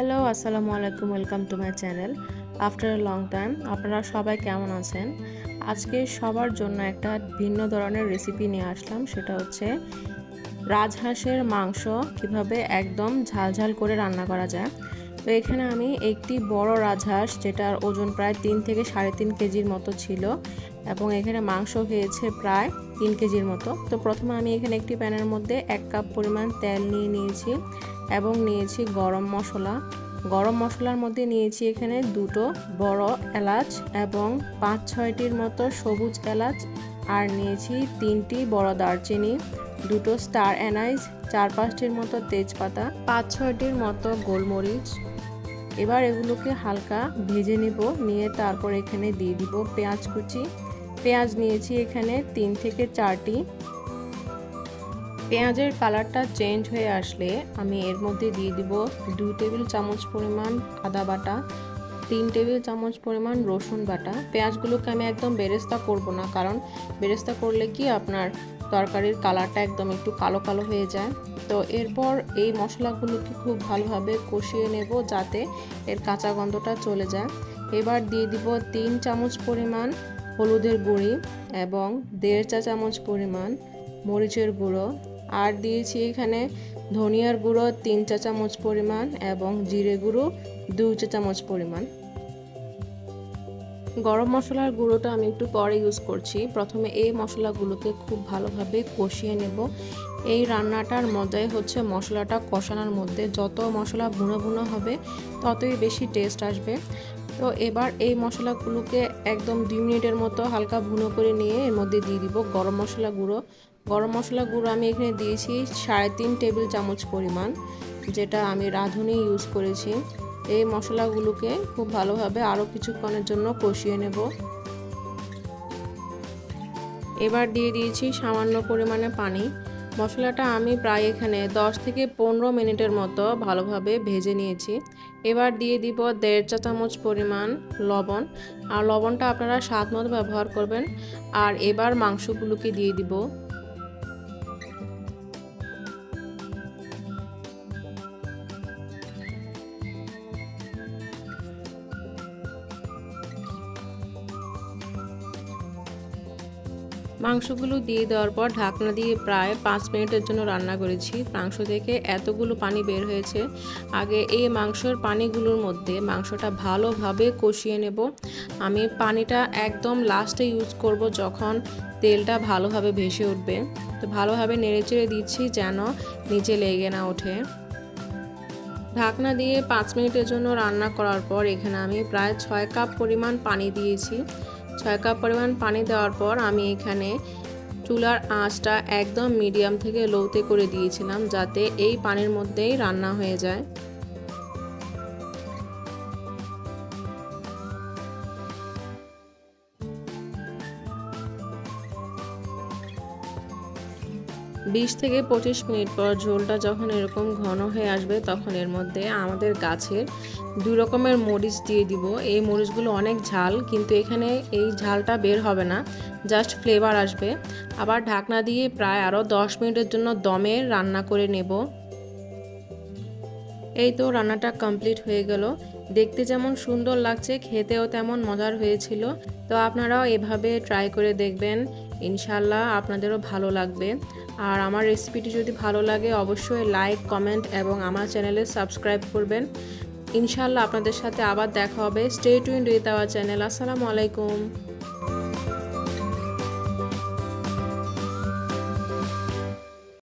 Hello, আসসালামু আলাইকুম। Welcome to my channel after a long time. আপনারা সবাই কেমন আছেন? আজকে সবার জন্য একটা ভিন্ন ধরনের রেসিপি নিয়ে আসলাম। সেটা হচ্ছে রাজহাঁসের মাংস কিভাবে একদম ঝালঝাল করে রান্না করা যায়। তো এখানে আমি একটি বড় রাজহাঁস, যেটার ওজন প্রায় 3 থেকে 3.5 কেজির মতো ছিল, এবং এখানে মাংস হয়েছে প্রায় 3 কেজির মতো। তো প্রথমে আমি এখানে একটি প্যানের মধ্যে 1 কাপ পরিমাণ তেল নিয়েছি এবং নিয়েছি গরম মশলা। গরম মশলার মধ্যে নিয়েছি এখানে 2টো বড় এলাচ এবং 5-6টির মতো সবুজ এলাচ, আর নিয়েছি 3টি বড় দারচিনি, 2টো স্টার অ্যানাইজ, 4-5টির মতো তেজপাতা, 5-6টির মতো গোলমরিচ। এবার এগুলোকে হালকা ভেজে নিয়ে তারপর এখানে দিয়ে দিব পেঁয়াজ কুচি। পেঁয়াজ নিয়েছি এখানে 3 থেকে 4টি। পেঁয়াজের কালারটা চেঞ্জ হয়ে আসলে আমি এর মধ্যে দিয়ে দিব 2 টেবিল চামচ পরিমাণ আদা বাটা, 3 টেবিল চামচ পরিমাণ রসুন বাটা। পেঁয়াজগুলোকে আমি একদম বেরেস্তা করব না, কারণ বেরেস্তা করলে কি আপনার তরকারির কালারটা একদম একটু কালো কালো হয়ে যায়। তো এরপর এই মশলাগুলোকে খুব ভালোভাবে কষিয়ে নেব যাতে এর কাঁচা গন্ধটা চলে যায়। এবার দিয়ে দিব 3 চামচ পরিমাণ হলুদের গুঁড়ি এবং 1.5 চা চামচ পরিমাণ মরিচের গুঁড়ো, আর দিয়েছি এখানে ধনিয়ার গুঁড়ো 3 চা চামচ পরিমাণ এবং জিরে গুঁড়ো 2 চা চামচ পরিমাণ। গরম মশলার গুঁড়োটা আমি একটু পরে ইউজ করছি। প্রথমে এই মশলাগুলোকে খুব ভালোভাবে কষিয়ে নেব। এই রান্নাটার মজাই হচ্ছে মশলাটা কষানোর মধ্যে। যত মশলা ভুনো ভুনো হবে ততই বেশি টেস্ট আসবে। তো এবার এই মশলাগুলোকে একদম 2 মিনিটের মতো হালকা ভুনো করে নিয়ে এর মধ্যে দিয়ে দিব গরম মশলা গুঁড়ো। গরম মশলা গুঁড়ো আমি এখানে দিয়েছি 3.5 টেবিল চামচ পরিমাণ, যেটা আমি রাঁধুনি ইউজ করেছি। এই মশলাগুলোকে খুব ভালোভাবে আরও কিছুক্ষণের জন্য কষিয়ে নেব। এবার দিয়ে দিয়েছি সামান্য পরিমাণে পানি। মশলাটা আমি প্রায় এখানে 10 থেকে 15 মিনিটের মতো ভালোভাবে ভেজে নিয়েছি। এবার দিয়ে দিব 1.5 চা চামচ পরিমাণ লবণ, আর লবণটা আপনারা স্বাদ মতো ব্যবহার করবেন। আর এবার মাংসগুলোকে দিয়ে দিব। মাংসগুলো দিয়ে দেওয়ার পর ঢাকনা দিয়ে প্রায় 5 মিনিটের জন্য রান্না করেছি। মাংস থেকে এতগুলো পানি বের হয়েছে। আগে এই মাংসের পানিগুলোর মধ্যে মাংসটা ভালোভাবে কষিয়ে নেব। আমি পানিটা একদম লাস্টে ইউজ করব, যখন তেলটা ভালোভাবে ভেসে উঠবে। তো ভালোভাবে নেড়েচেড়ে দিচ্ছি যেন নিচে লেগে না ওঠে। ঢাকনা দিয়ে 5 মিনিটের জন্য রান্না করার পর এখানে আমি প্রায় 6 কাপ পরিমাণ পানি দিয়েছি। 6 কাপ পরিমাণ পানি দেওয়ার পর আমি এখানে চুলার আঁচটা একদম মিডিয়াম থেকে লোতে করে দিয়েছিলাম, যাতে এই পানির মধ্যেই রান্না হয়ে যায়। 20 থেকে 25 মিনিট পর ঝোলটা যখন এরকম ঘন হয়ে আসবে, তখন এর মধ্যে আমাদের গাছের 2 রকমের মরিচ দিয়ে দিব। এই মরিচগুলো অনেক ঝাল, কিন্তু এখানে এই ঝালটা বের হবে না, জাস্ট ফ্লেভার আসবে। আবার ঢাকনা দিয়ে প্রায় আরও 10 মিনিটের জন্য দমে রান্না করে নেব। এই তো রান্নাটা কমপ্লিট হয়ে গেল। দেখতে যেমন সুন্দর লাগছে, খেতেও তেমন মজার হয়েছিল। তো আপনারাও এভাবে ট্রাই করে দেখবেন, ইনশাল্লাহ আপনাদেরও ভালো লাগবে। আর আমার রেসিপিটি যদি ভালো লাগে অবশ্যই লাইক, কমেন্ট এবং আমার চ্যানেলে সাবস্ক্রাইব করবেন। ইনশাল্লাহ আপনাদের সাথে আবার দেখা হবে। Stay tuned with our channel. আসসালামু আলাইকুম।